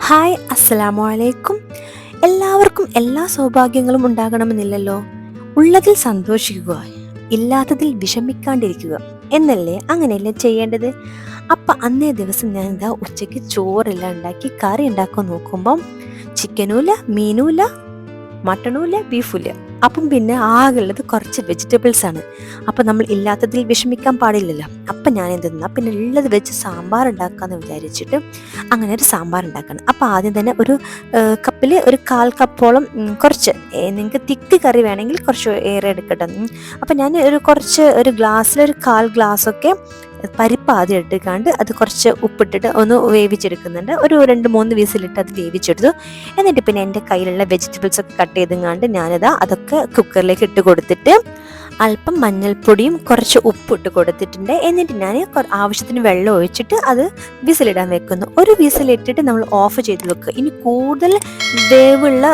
Hi, അസ്സലാമു അലൈക്കും. എല്ലാവർക്കും എല്ലാ സൗഭാഗ്യങ്ങളും ഉണ്ടാകണമെന്നില്ലല്ലോ. ഉള്ളതിൽ സന്തോഷിക്കുക, ഇല്ലാത്തതിൽ വിഷമിക്കാണ്ടിരിക്കുക എന്നല്ലേ, അങ്ങനെയല്ലേ ചെയ്യേണ്ടത്. അപ്പം അന്നേ ദിവസം ഞാൻ എന്താ ഉച്ചയ്ക്ക് ചോറെല്ലാം ഉണ്ടാക്കി കറി ഉണ്ടാക്കാൻ നോക്കുമ്പം ചിക്കനുമില്ല, മീനുമില്ല, മട്ടണുമില്ല, ബീഫുമില്ല. അപ്പം പിന്നെ ആകെയുള്ളത് കുറച്ച് വെജിറ്റബിൾസ് ആണ്. അപ്പം നമ്മൾ ഇല്ലാത്തതിൽ വിഷമിക്കാൻ പാടില്ലല്ലോ. അപ്പം ഞാൻ എന്തെന്നാ പിന്നെ ഉള്ളത് വെച്ച് സാമ്പാർ ഉണ്ടാക്കാമെന്ന് വിചാരിച്ചിട്ട് അങ്ങനെ ഒരു സാമ്പാർ ഉണ്ടാക്കണം. അപ്പം ആദ്യം തന്നെ ഒരു കപ്പിൽ ഒരു 1/4 കപ്പോളം കുറച്ച് നിങ്ങൾക്ക് തിക്ക് കറി വേണമെങ്കിൽ കുറച്ച് ഏറെ എടുക്കട്ടെ. അപ്പം ഞാൻ ഒരു ഗ്ലാസ്സിലൊരു 1/4 ഗ്ലാസ്സൊക്കെ പരിപ്പ് ആദ്യം എടുക്കാണ്ട് അത് കുറച്ച് ഉപ്പിട്ടിട്ട് ഒന്ന് വേവിച്ചെടുക്കുന്നുണ്ട്. ഒരു 2-3 വിസിലിട്ട് അത് വേവിച്ചെടുത്തു. എന്നിട്ട് പിന്നെ എൻ്റെ കയ്യിലുള്ള വെജിറ്റബിൾസ് ഒക്കെ കട്ട് ചെയ്തെങ്ങാണ്ട് ഞാനിതാ അതൊക്കെ കുക്കറിലേക്ക് ഇട്ട് കൊടുത്തിട്ട് അല്പം മഞ്ഞൾപ്പൊടിയും കുറച്ച് ഉപ്പിട്ട് കൊടുത്തിട്ടുണ്ട്. എന്നിട്ട് ഞാൻ ആവശ്യത്തിന് വെള്ളം ഒഴിച്ചിട്ട് അത് വിസിലിടാൻ വെക്കുന്നു. ഒരു വിസിലിട്ടിട്ട് നമ്മൾ ഓഫ് ചെയ്ത് വെക്കുക. ഇനി കൂടുതൽ വേവുള്ള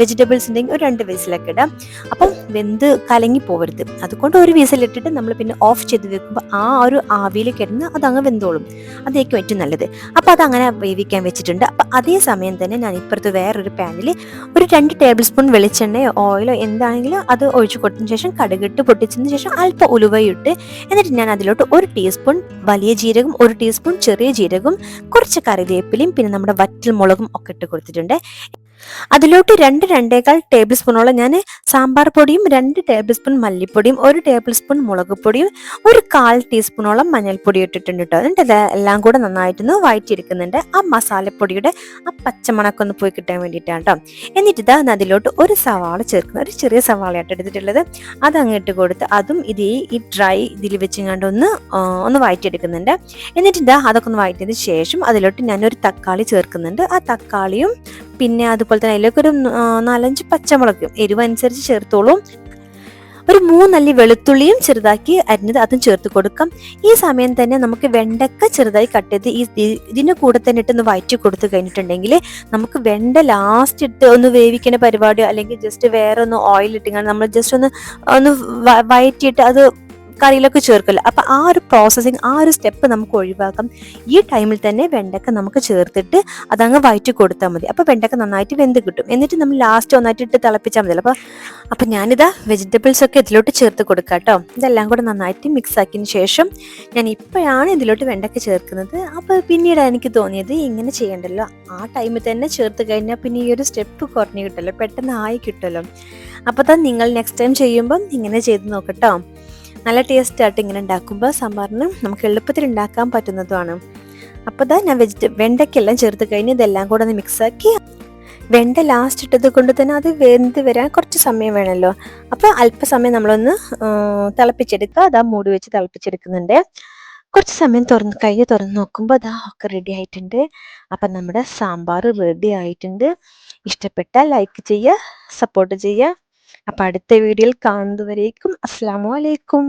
വെജിറ്റബിൾസ് ഉണ്ടെങ്കിൽ ഒരു 2 വിസിലൊക്കെ ഇടാം. അപ്പം വെന്ത് കലങ്ങി പോകരുത്. അതുകൊണ്ട് ഒരു വിസിലിട്ടിട്ട് നമ്മൾ പിന്നെ ഓഫ് ചെയ്ത് വെക്കുമ്പോൾ ആ ഒരു ആവിയിൽ കിടന്ന് അതങ്ങ് വെന്തോളും. അതായിരിക്കും ഏറ്റവും നല്ലത്. അപ്പോൾ അതങ്ങനെ വേവിക്കാൻ വെച്ചിട്ടുണ്ട്. അപ്പം അതേ സമയം തന്നെ ഞാൻ ഇപ്പുറത്ത് വേറൊരു പാനിൽ ഒരു 2 ടേബിൾ സ്പൂൺ വെളിച്ചെണ്ണയോ ഓയിലോ എന്താണെങ്കിലും അത് ഒഴിച്ചു കൊടുത്തതിന് ശേഷം കടുകിട്ട് പൊട്ടിച്ചതിന് ശേഷം അല്പം ഉലുവയിട്ട്, എന്നിട്ട് ഞാൻ അതിലോട്ട് 1 ടീസ്പൂൺ വലിയ ജീരകം, 1 ടീസ്പൂൺ ചെറിയ ജീരകം, കുറച്ച് കറിവേപ്പിലയും പിന്നെ നമ്മുടെ വറ്റൽ മുളകും ഒക്കെ ഇട്ട് കൊടുത്തിട്ടുണ്ട്. അതിലോട്ട് 2-2.25 ടേബിൾ സ്പൂണോളം ഞാൻ സാമ്പാർ പൊടിയും, 2 ടേബിൾ സ്പൂൺ മല്ലിപ്പൊടിയും, 1 ടേബിൾ സ്പൂൺ മുളക് പൊടിയും, ഒരു 1/4 ടീസ്പൂണോളം മഞ്ഞൾപ്പൊടി ഇട്ടിട്ടുണ്ട് കേട്ടോ. എന്നിട്ട് എല്ലാം കൂടെ നന്നായിട്ടൊന്ന് വഴറ്റിയെടുക്കുന്നുണ്ട്. ആ മസാലപ്പൊടിയുടെ ആ പച്ചമണക്കം ഒന്ന് പോയി കിട്ടാൻ വേണ്ടിയിട്ടാണ് കേട്ടോ. എന്നിട്ട് ഇതാ അതിലോട്ട് ഒരു സവാള ചേർക്കുന്നത്, ഒരു ചെറിയ സവാളയായിട്ട് എടുത്തിട്ടുള്ളത്. അത് അങ്ങിട്ട് കൊടുത്ത് അതും ഈ ഡ്രൈ ഇതിൽ വെച്ചിങ്ങാണ്ട് ഒന്ന് വഴറ്റിയെടുക്കുന്നുണ്ട്. എന്നിട്ട് ഇതാ അതൊക്കെ ഒന്ന് വഴറ്റിയതിന് ശേഷം അതിലോട്ട് ഞാനൊരു തക്കാളി ചേർക്കുന്നുണ്ട്. ആ തക്കാളിയും പിന്നെ അതുപോലെ തന്നെ അതിലേക്ക് ഒരു 4-5 പച്ചമുളക് എരിവ് അനുസരിച്ച് ചേർത്തോളും. ഒരു 3 അല്ലി വെളുത്തുള്ളിയും ചെറുതാക്കി അരിഞ്ഞത് അതും ചേർത്ത് കൊടുക്കാം. ഈ സമയം തന്നെ നമുക്ക് വെണ്ടക്ക ചെറുതായി കട്ട് ചെയ്ത് ഇതിന് കൂടെ തന്നെ ഇട്ടൊന്ന് വഴറ്റി കൊടുത്തു കഴിഞ്ഞിട്ടുണ്ടെങ്കിൽ നമുക്ക് വെണ്ട ലാസ്റ്റ് ഇട്ട് ഒന്ന് വേവിക്കുന്ന പരിപാടിയോ അല്ലെങ്കിൽ ജസ്റ്റ് വേറെ ഒന്ന് ഓയിൽ ഇട്ടിങ്ങനെ നമ്മൾ ജസ്റ്റ് ഒന്ന് വഴറ്റിയിട്ട് അത് കറിയിലൊക്കെ ചേർക്കില്ല. അപ്പം ആ ഒരു പ്രോസസ്സിങ്, ആ ഒരു സ്റ്റെപ്പ് നമുക്ക് ഒഴിവാക്കാം. ഈ ടൈമിൽ തന്നെ വെണ്ടക്ക നമുക്ക് ചേർത്തിട്ട് അതങ്ങ് വഴറ്റി കൊടുത്താൽ മതി. അപ്പോൾ വെണ്ടക്ക നന്നായിട്ട് വെന്ത് കിട്ടും. എന്നിട്ട് നമ്മൾ ലാസ്റ്റ് ഒന്നായിട്ട് ഇട്ട് തിളപ്പിച്ചാൽ മതി. അപ്പം ഞാനിതാ വെജിറ്റബിൾസ് ഒക്കെ ഇതിലോട്ട് ചേർത്ത് കൊടുക്കാം കേട്ടോ. ഇതെല്ലാം കൂടെ നന്നായിട്ട് മിക്സ് ആക്കിയതിന് ശേഷം ഞാൻ ഇപ്പോഴാണ് ഇതിലോട്ട് വെണ്ടക്ക ചേർക്കുന്നത്. അപ്പോൾ പിന്നീട് എനിക്ക് തോന്നിയത് ഇങ്ങനെ ചെയ്യണ്ടല്ലോ, ആ ടൈമിൽ തന്നെ ചേർത്ത് കഴിഞ്ഞാൽ പിന്നെ ഈ ഒരു സ്റ്റെപ്പ് കുറഞ്ഞ് കിട്ടുമല്ലോ, പെട്ടെന്ന് ആയി കിട്ടുമല്ലോ. അപ്പോൾ തന്നെ നിങ്ങൾ നെക്സ്റ്റ് ടൈം ചെയ്യുമ്പം ഇങ്ങനെ ചെയ്ത് നോക്കട്ടോ. നല്ല ടേസ്റ്റ് ആയിട്ട് ഇങ്ങനെ ഉണ്ടാക്കുമ്പോൾ സാമ്പാറിന് നമുക്ക് എളുപ്പത്തിൽ ഉണ്ടാക്കാൻ പറ്റുന്നതുമാണ്. അപ്പോൾ ഞാൻ വെണ്ടയ്ക്കെല്ലാം ചേർത്ത് കഴിഞ്ഞ് ഇതെല്ലാം കൂടെ ഒന്ന് മിക്സാക്കി, വെണ്ട ലാസ്റ്റ് ഇട്ടത് കൊണ്ട് തന്നെ അത് വെന്ത് വരാൻ കുറച്ച് സമയം വേണമല്ലോ. അപ്പോൾ അല്പസമയം നമ്മളൊന്ന് തിളപ്പിച്ചെടുക്കുക. അതാ മൂടി വെച്ച് തിളപ്പിച്ചെടുക്കുന്നുണ്ട്. കുറച്ച് സമയം തുറന്ന് നോക്കുമ്പോൾ അതാ ഒക്കെ റെഡി ആയിട്ടുണ്ട്. അപ്പം നമ്മുടെ സാമ്പാർ റെഡി ആയിട്ടുണ്ട്. ഇഷ്ടപ്പെട്ടാൽ ലൈക്ക് ചെയ്യുക, സപ്പോർട്ട് ചെയ്യുക. അപ്പം അടുത്ത വീഡിയോയിൽ കാണുന്നതുവരേക്കും അസ്സലാമു അലൈക്കും.